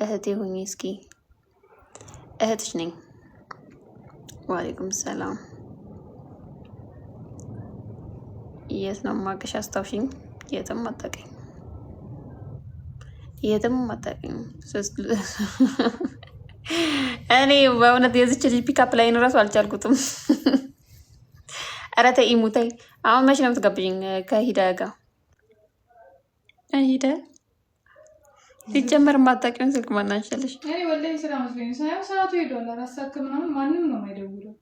እህቴ ሁኚ እስኪ። እህትሽ ነኝ። ወአለይኩም ሰላም። የት ነው ማቀሽ? አስታውሽኝ። የትም አታውቂኝ፣ የትም አታውቂኝ። እኔ በእውነት የዚች ልጅ ፒካፕ ላይ እራሱ አልቻልኩትም። ኧረ ተይ ኢሙ ተይ። አሁን መቼ ነው የምትጋብዥኝ? ከሂዳ ጋር ሂደ ሲጀመር የማታውቂውን ስልክ ማናንሻለሽ? ወላሂ ስራ መስሎኝ ሳይሆን ሰዓቱ ሄዷል። አራሳክ ምናምን ማንም ነው የማይደውለው።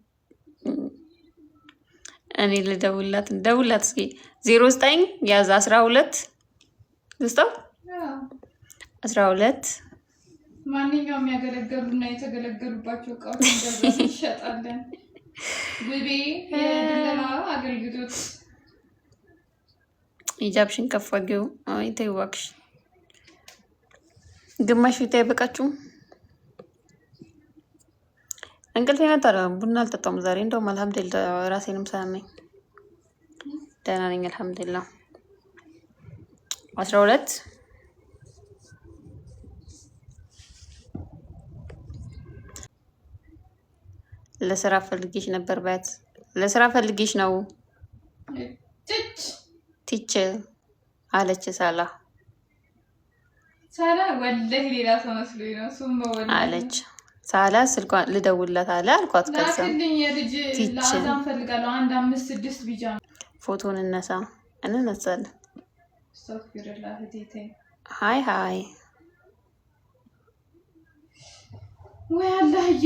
እኔ ልደውላት ደውላት እስኪ 09 ያዝ 12 ልስጠው 12 ማንኛውም ያገለገሉና የተገለገሉባቸው እቃዎች እንደዛ ይሸጣለን። ብቤ የድለላ አገልግሎት ሂጃብሽን ከፍ አድርጊው። አይ ተይ እባክሽ፣ ግማሽ ፊት አይበቃችሁም? እንቅልፍ ይመጣል። ቡና አልጠጣሁም ዛሬ። እንደውም አልሐምዱሊላህ ራሴንም ሳያመኝ ደህና ነኝ አልሐምዱሊላህ። 12 ለስራ ፈልጌሽ ነበር ባት። ለስራ ፈልጌሽ ነው ቲች አለች ሳላ ወላሂ ሌላ ሰው መስሎኝ ነው እሱም ወላሂ አለች ሳላ። ስልኳን ልደውልላት አለ አልኳት። ከዛ ቲች ለአዛም ፈልጋለሁ 1 5 6 ቢጃማ ፎቶን እንነሳለን። አስተግፊሩላህ እህቴ። ሃይ ሃይ ወይ አላህዬ።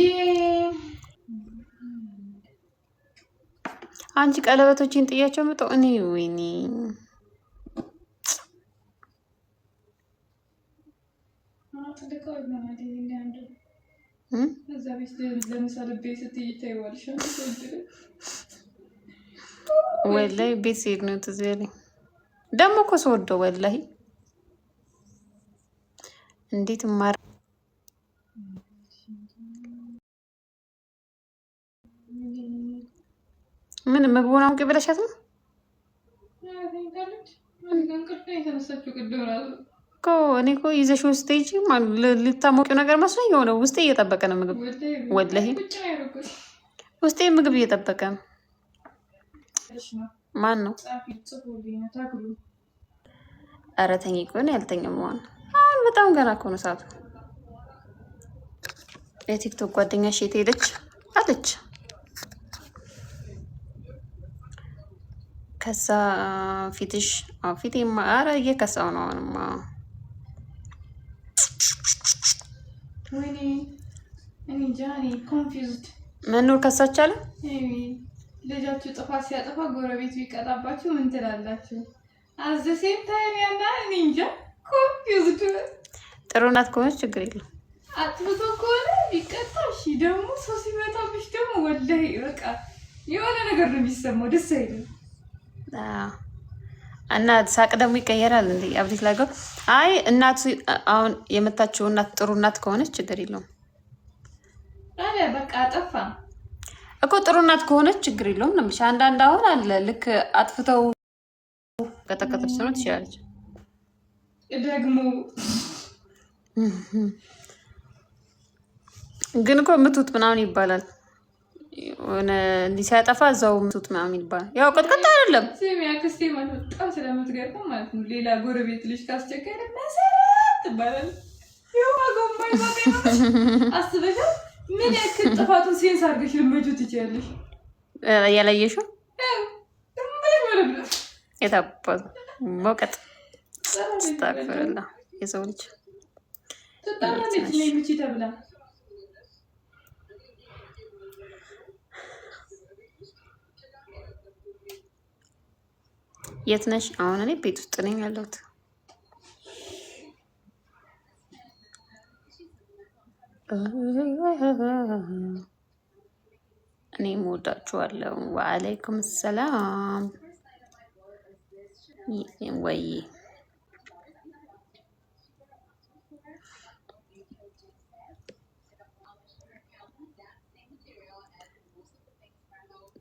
አንቺ ቀለበቶችን ጥያቸው መጣሁ እኔ። ወይኔ ወላሂ ቤት ስሄድ ነው ትዝ ያለኝ። ደግሞ እኮ ስወደው ወላሂ እንዴት ማር ምን ምግቡን አውቄ ብለሻት ነው እኮ። እኔ እኮ ይዘሽ ውስጥ ሂጂ ልታሞቂው ነገር መስሎኝ የሆነ ውስጤ እየጠበቀ ነው ምግብ። ወላሂ ውስጤ ምግብ እየጠበቀ ነው። ማን ነው? ኧረ ተኝ እኮ ነው ያልተኛው። ማን አሁን በጣም ገና እኮ ነው ሰዓቱ። የቲክቶክ ጓደኛሽ የት ሄደች አለች። ከዛ ፊትሽ ፊቴማ ኧረ እየከሳው ነው አሁንማ። ወይኔ እኔ ጃኒ ኮንፊውዝድ መኖር ከሳች አለ። ልጃችሁ ጥፋት ሲያጠፋ ጎረቤቱ ይቀጣባችሁ ምን ትላላችሁ? አዘሴም ታይም ያና እኔ እንጃ ኮንፊውዝድ። ጥሩ እናት ከሆነች ችግር የለም። አጥፍቶ ከሆነ ይቀጣሽ። ደግሞ ሰው ሲመጣብሽ ደግሞ ወላሂ በቃ የሆነ ነገር ነው የሚሰማው፣ ደስ አይልም። እና ሳቅ ደግሞ ይቀየራል እንዴ አብዲት ላገው። አይ እናቱ አሁን የመታችው እናት ጥሩ እናት ከሆነች ችግር የለውም። አለ በቃ አጠፋ እኮ ጥሩ እናት ከሆነች ችግር የለውም ነው። አንዳንድ አሁን አለ ልክ አጥፍተው ቀጠቀጠች ነው ትችላለች። ደግሞ ግን እኮ ምቱት ምናምን ይባላል። እንዲህ ሲያጠፋ እዛው ምቱት ምናምን ይባላል። ያው ቅጥቅጥ አይደለም። ስሚ አክስቴ ማለት በጣም ስለምትገርም ማለት ነው። ሌላ ጎረቤት ልጅ ካስቸገረ መሰረት ትባላለች። የዋጋማይ አስበሻል? ምን ያክል ጥፋቱን ሴንስ አድርገሽ ልመጁት ትችያለሽ? ያላየሽው የታባቱ ሞቀጥ ስታክፍርላ የሰው ልጅ ትጣላለች ነው ምቺ ተብላ የት ነሽ? አሁን እኔ ቤት ውስጥ ነኝ ያለሁት። እኔ እወዳችኋለሁ። ወአለይኩም ሰላም ወይ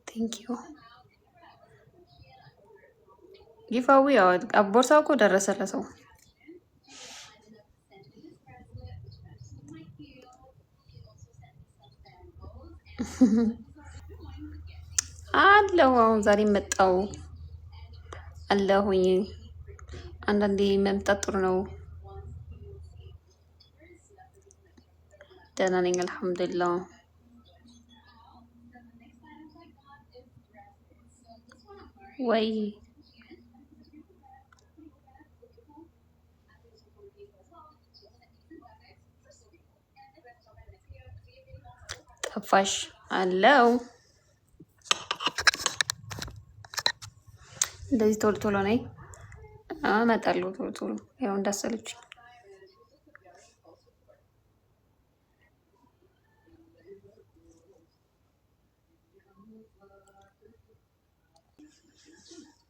ቴንክ ዩ ጊፋዊ። ቦርሳው እኮ ደረሰ ለሰው። አለሁ። አሁን ዛሬ መጣው አለሁኝ። አንዳንዴ መምጣት ጥሩ ነው። ደህና ነኝ አልሐምዱሊላህ። ወይ ጠፋሽ? አለው። እንደዚህ ቶሎ ቶሎ ነይ። እመጣለሁ ቶሎ ቶሎ። ያው እንዳሰለች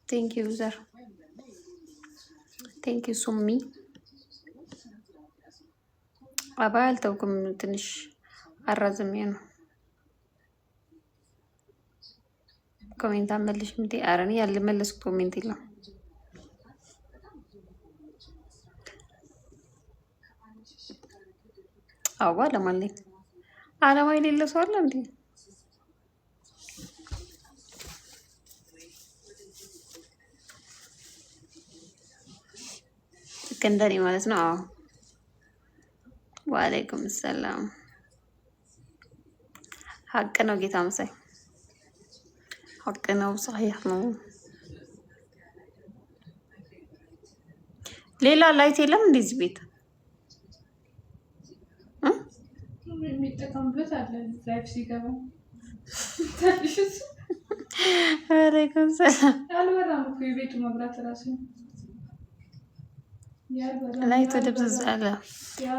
ቴንክ ዩ ዘር ቴንክ ዩ ሱሚ። አባይ አልተውኩም፣ ትንሽ አራዝሜ ነው። ኮሜንት አመልሽ እንዴ? ኧረ እኔ ያልመለስኩት ኮሜንት የለም። አዋ ለማለኝ አላማ የሌለ ሰው አለ እንዴ? ልክ እንደኔ ማለት ነው። አዎ ወአለይኩም ሰላም። ሀቅ ነው ጌታ መሳይ፣ ሀቅ ነው፣ ሰሒህ ነው። ሌላ ላይት የለም እንደዚህ ቤት የሚጠቀሙበት አለ ላይፍ ሲገባ ወአለይኩም ሰላም። አልበራም እኮ የቤቱ መብራት እራሱ ላይት ደብዝዝ አለ።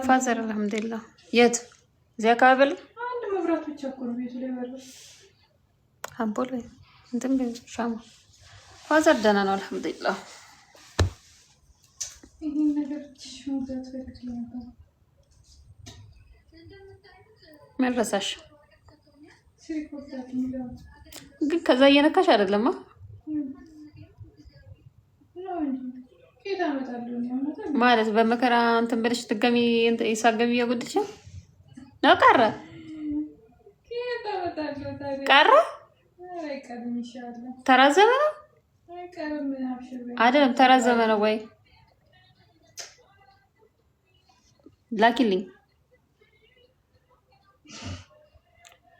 ፋዘር አልሐምዱሊላህ። የት እዚህ አካባቢ ላይ አንድ መብራት ብቻ እኮ ነው ቤቱ ላይ በራ። አምፖል እንትን ሻማ። ፋዘር ደህና ነው አልሐምዱሊላህ። ይሄን ነገር ሽሙዛት ፈልግ ነበር መረሳሽ ሲሪኮታት የሚለው ግን ከዛ እየነካሽ አይደለማ ማለት በመከራ እንትን ብለሽ ድጋሚ ይሳገቢ ያጎድልሽ ነው። ቀረ ተራዘመ ነው አይደለም? ተራዘመ ነው ወይ ላኪልኝ።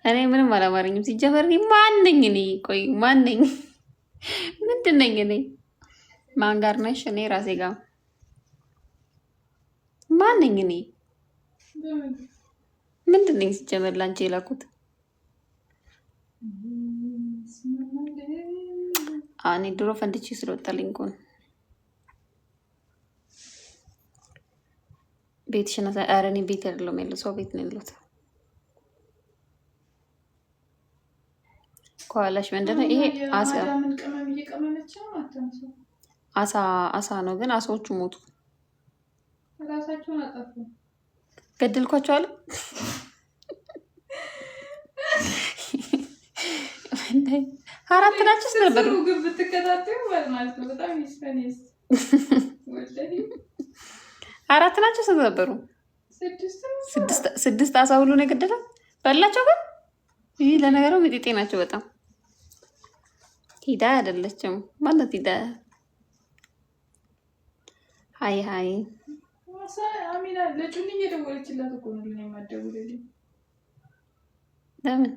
እኔ ምንም አላማረኝም ሲጀመር። ማን ነኝ እኔ? ቆይ ማን ነኝ? ምንድን ነኝ እኔ? ማን ጋር ነሽ? እኔ ራሴ ጋር ማን ነኝ እኔ? ምንድን ነኝ ሲጀመር? ላንቺ የላኩት እኔ ድሮ ፈንድቼ ስለወጣልኝ እኮ ነው። ቤትሽን ኧረ እኔ ቤት አይደለም ያለው ሰው ቤት ነው ያለሁት። ከኋላሽ ምንድን ነው ይሄ? አሳ ነው ግን አሳዎቹ ሞቱ። ራሳቸውን አጠፉ። ገደልኳቸው አለ። አራት ናቸው ስለነበሩ ግን ብትከታተዩ ማለት ነው በጣም ይስፈኔስ። አራት ናቸው ስለነበሩ ስድስት አሳ ሁሉ ነው የገደለ በላቸው። ግን ይህ ለነገሩ ሚጤጤ ናቸው በጣም። ሂዳ አይደለችም ማለት ሂዳ ሀይ ሀይ አሚና ለጩኒ እየደወለችላት እኮ ነው የማትደውልልኝ። ለምን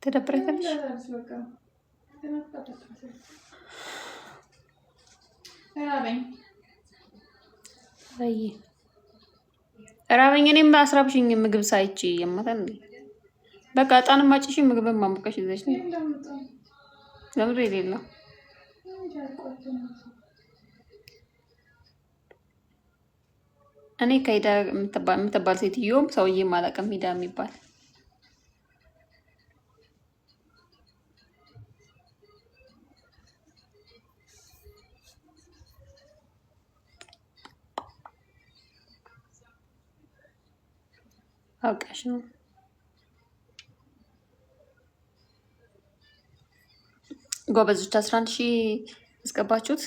ተደብረታለሽ? ራበኝ። እኔም አስራብሽኝ ምግብ ሳይቺ የማታን በቃ እጣንም ማጭሽ ምግብን ማሞቀሽ ይዘሽ ነው ለምዶ የሌለው እኔ ከሂዳ የምትባል ሴትዮም ሰውዬም አላውቅም። ሂዳ የሚባል አውቃሽ ነው። ጎበዞች 11,000 ያስገባችሁት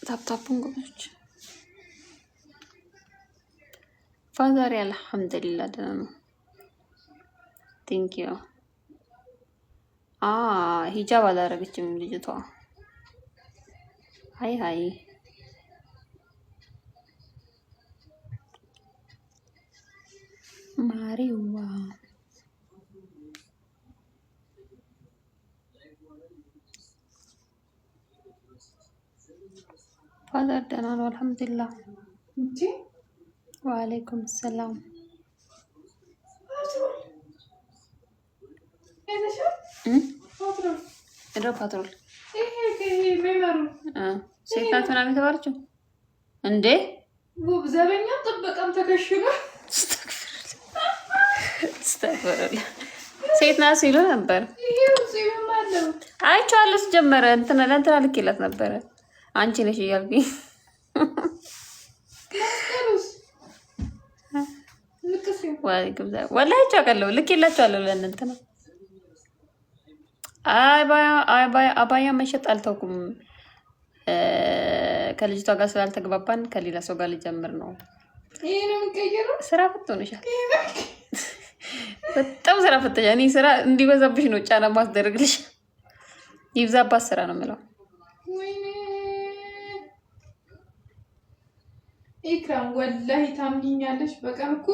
ታፕታፑን ጎበዞች ፋዛሪ አልሐምዱሊላህ ደህና ነው። ቴንክ ዩ። ሂጃብ አላደረገችም ልጅቷ። ሀይ ማሪዋ ፋዘር ደህና ነው አልሐምዱሊላህ። ወአለይኩም ሰላም። ፓትሮል ሴት ናት ምናምን የተባለችው እንዴ? ዘበኛም ጥበቃም ተከሽሎ ሴት ናት ሲሉ ነበር። አይቼዋለሁ። ሲጀመረ ለእንትና ልኬላት ነበረ አንቺ ነሽ እያልኩኝ ወላሂ አይቼዋለሁ። ልኬላቸዋለሁ ለእንትና አባያ መሸጥ አልተውኩም። ከልጅቷ ጋር ስላልተግባባን ከሌላ ሰው ጋር ልጀምር ነው። ስራ ፈት ሆነሻል። በጣም ስራ ፈተሻ። እኔ ስራ እንዲበዛብሽ ነው ጫና ማስደረግልሽ። ይብዛባት ስራ ነው የምለው። ኢክራም ወላሂ ታምኚኛለሽ። በቀን እኮ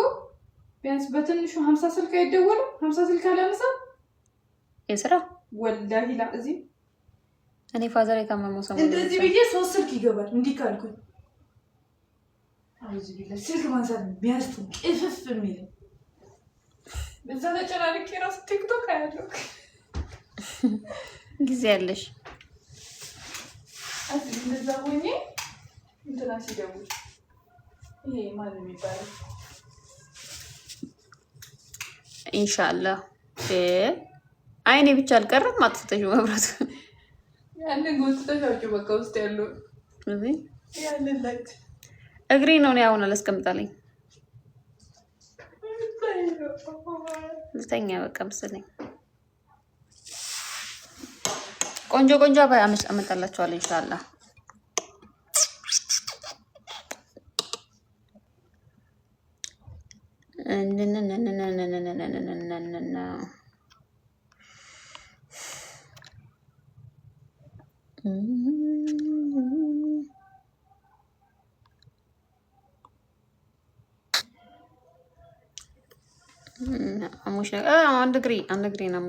ቢያንስ በትንሹ 50 ስልክ አይደወልም። 50 ስልክ አላነሳም የስራ ወላሂ እዚህ እኔ ፋዘር የታመመው ሰሞኑን እንደዚህ ብዬ 3 ስልክ ይገባል። እንዲህ ካልኩኝ አውዚ ቢላ ስልክ ማንሳት ቢያንስ ቅፍፍ የሚል በዛ ተጨናንቄ ራስ ቲክቶክ አያለሁ። ጊዜ ያለሽ እንደዛ ሆኜ እንትና ሲደውል ይሄ ማን የሚባለው ኢንሻአላህ አይኔ ብቻ አልቀረም። አጥፍተሽ መብራት ያንን ጎትተሻቸው በቃ ውስጥ ያለው እዚህ ያንን ላይ እግሬ ነው አሁን አላስቀምጣለኝ። ልተኛ በቃ መሰለኝ። ቆንጆ አባይ አመጣላችኋለሁ ኢንሻአላህ። አሞሽ ነው አንድ እግሬ ነው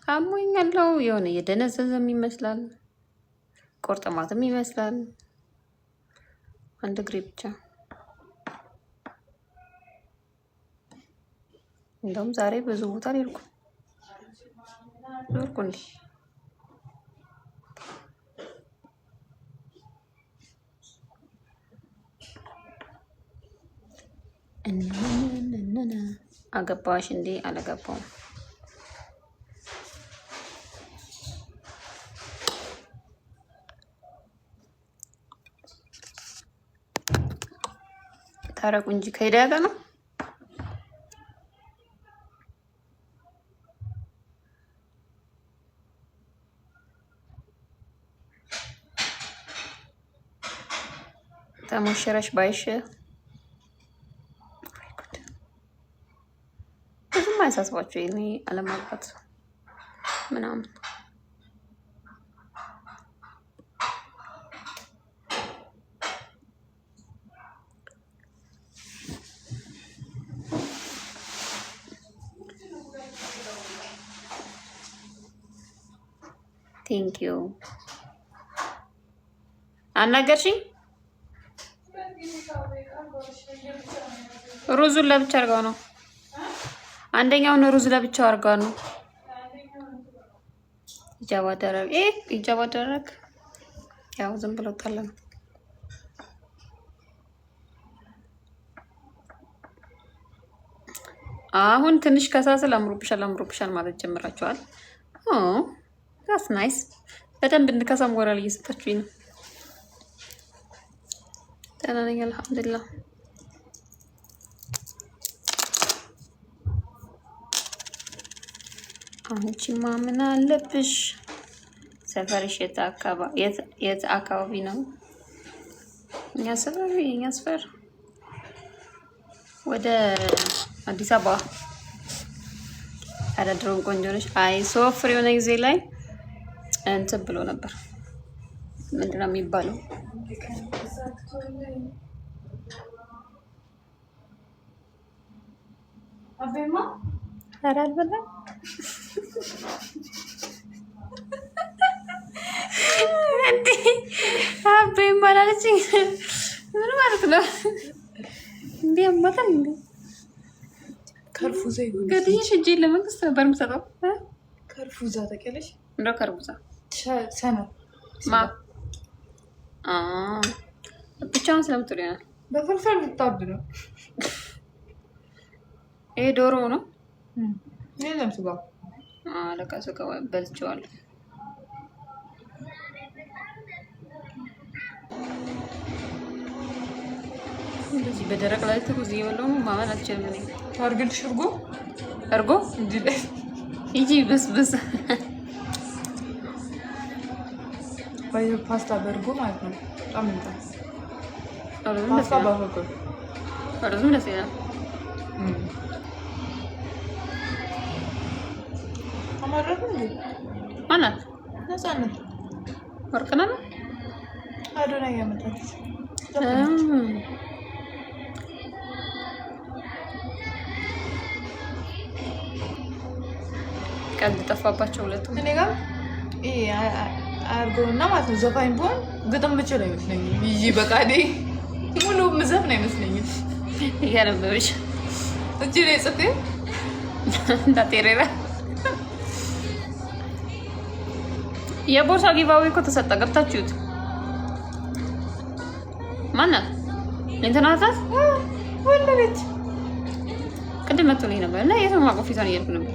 አሞኛለሁ። የሆነ የደነዘዘም ይመስላል፣ ቁርጥማትም ይመስላል። አንድ እግሬ ብቻ። እንደውም ዛሬ ብዙ ቦታ ዞርኩ እንዴ። አገባሽ እንዴ? አላገባውም። ታረቁ እንጂ ከሄዳ ጋር ነው። ተሞሸረሽ ባይሽ ብዙም አያሳስባቸው ይሄ አለማግባት ምናምን። ቴንክ ዩ አናገርሽኝ። ሩዙን ለብቻ አድርገው ነው። አንደኛውን ሩዝ ለብቻው አድርገው ነው። ኢጃባ ደረግ ያው ዝም ብሎ ጣለ ነው። አሁን ትንሽ ከሳስል አምሮብሻል ማለት ጀምራችኋል። ዳስ ናይስ። በደንብ እንድከሳ ሞራል እየሰጣችሁኝ ነው። ደህና ነኝ አልሐምዱሊላህ። አንቺማ ምን አለብሽ? ሰፈርሽ የት አካባቢ ነው? እኛ ሰፈር ወደ አዲስ አበባ አዳድሮን ቆንጆ ነች። አይ ሶፍር የሆነ ጊዜ ላይ እንትን ብሎ ነበር። ምንድነው የሚባለው? አቤማ ኧረ አልበላም። እንዴ አቤማ አላለችኝ። ምን ማለት ነው? እንዴ አማታል እንዴ ከርፉዛ ይሁን ገድዬሽ እጄ ለመንግስት ነበር የምሰጠው። ከርፉዛ ታውቂያለሽ? እንደው ከርቡዛ ሰነ ማ ብቻውን ስለምትል ይሆናል። በፍርፍር ልታብድ ነው። ይሄ ዶሮ ነው። የለም ስጋ ለካ ስጋ በልቼዋለሁ። እንደዚህ በደረቅ ላይ ትኩስ እየበላሁ ነው። ማመን አልችልም። እኔ ታርግልሽ እርጎ እንጂ እንጂ ብስብስ ፓስታ በእርጎ ማለት ነው። በጣም ይጣል። ፓስታ በእርጎ ሩዝም ደስ ይላል። አማረኩ እንዴ ማናት? ነፃነት ወርቅና ነው አዶና ያመጣች ቀልድ ጠፋባቸው ሁለቱም። እኔ ጋር አርጎና ማለት ነው። ዘፋኝ ቢሆን ግጥም ብችል አይመስለኝም። ይዤ በቃዴ ሙሉ ምዘፍን አይመስለኝም። እያነበበች እጅ ላይ ጽፌ እንዳጤሬራ የቦርሳ ጊቫዌ እኮ ተሰጠ። ገብታችሁት? ማናት? እንትናታት ወንድ ቤት ቅድም መጥቶልኝ ነበር እና የሰማ ቆፊቷን እያልኩ ነበር።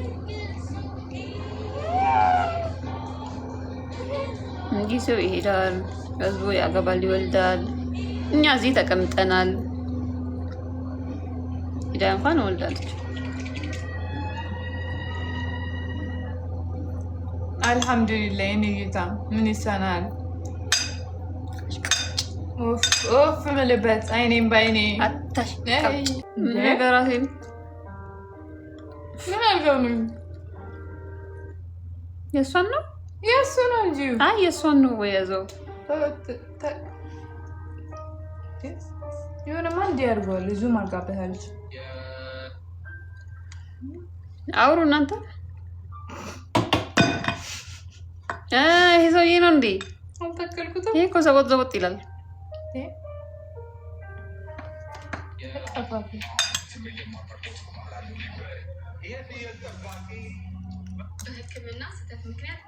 እንዲህ ሰው ይሄዳል፣ ህዝቡ ያገባል፣ ይወልዳል። እኛ እዚህ ተቀምጠናል። ሂዳ እንኳን ወልዳለች። አልሐምዱሊላህ። እኔ ጌታ ምን ይሳናል? ኦፍ ምልበት አይኔም ባይኔ አታሽ ነገራሴን ምን አልገው ነው? የእሷን ነው የእሱ ነው እንጂ አይ የእሷን ነው ወይ ያዘው የሆነማ እንዲህ አድርገዋል። ዙም አድርጋበታለች። አውሩ እናንተ። ይሄ ሰውዬ ነው እንዴ? አልተከልኩትም። ይሄ እኮ ዘቦጥ ዘቦጥ ይላል። በሕክምና ስህተት ምክንያት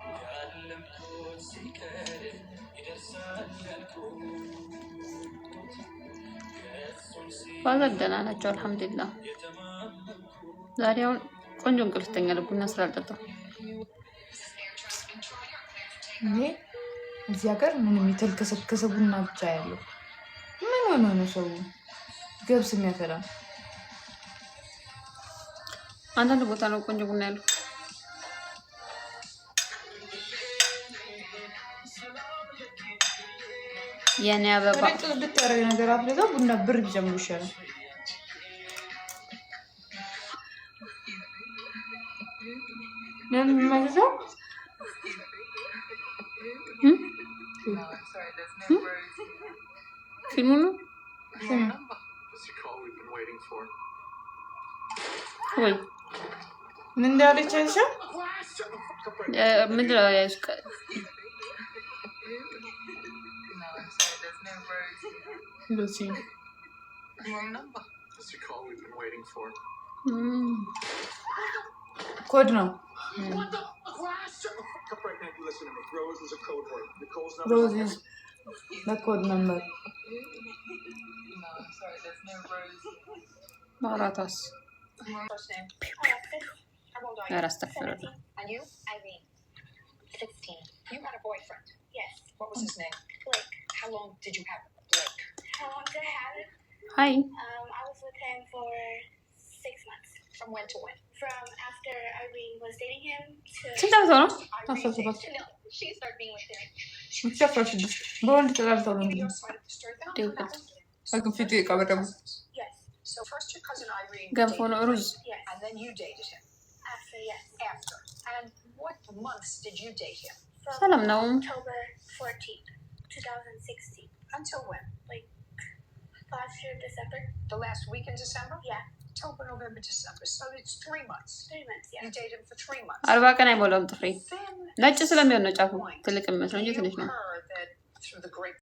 ፋዘር ደህና ናቸው አልሐምዱሊላህ። ዛሬ አሁን ቆንጆ እንቅልፍ ተኛለሁ ቡና ስላልጠጣሁ። እኔ እዚህ ሀገር ምንም የተልከሰከሰ ቡና ብቻ ያለው ምን ሆነ ነው ሰው ገብስ የሚያፈላ? አንዳንድ ቦታ ነው ቆንጆ ቡና ያለው። የኔ አበባ ጥልት ያደረገ ነገር አፍልጋ ቡና ብር ቢጨምሩ ይሻላል። ለምን መልሰው ፊልሙ ነው ወይ ምን እንዳለች አይሻ ምንድን ነው ያዝከ? ሉሲ ኮድ ነው። ሮዝ is the code number. ማራታስ ያራስተፈረለ And you? Irene. 16. You had a boyfriend? Yes. What was his name? Blake. How long did you have Blake? How long did I have it? ሀይ I was with him for 6 months. From when to when? From after Irene was dating him to... ስንት ዓመት ነው? Irene dated him. She started being with him. ብቻ 16 በወንድ ተጣልተው ነው እንዴ? Your side of the story. ዴቪድ አግን ፊት ቀበረቡ Yes. So first your cousin Irene ገንፎ dated ነው him, ሩዝ Yes. and then you dated him. After, yes. After. And what months did you date him? From ሰላም ነው October 14th, 2016. Until when? Last year, December. The last week in December? Yeah. October, November, December. So it's 3 months. 3 months, yeah. You dated him for 3 months. 40 ቀን አይሞላውም ጥፍሬ Then ነጭ ስለሚሆን ነው ጫፉ ትልቅ መስሎ እንጂ you ትንሽ ነው heard that through the grapevine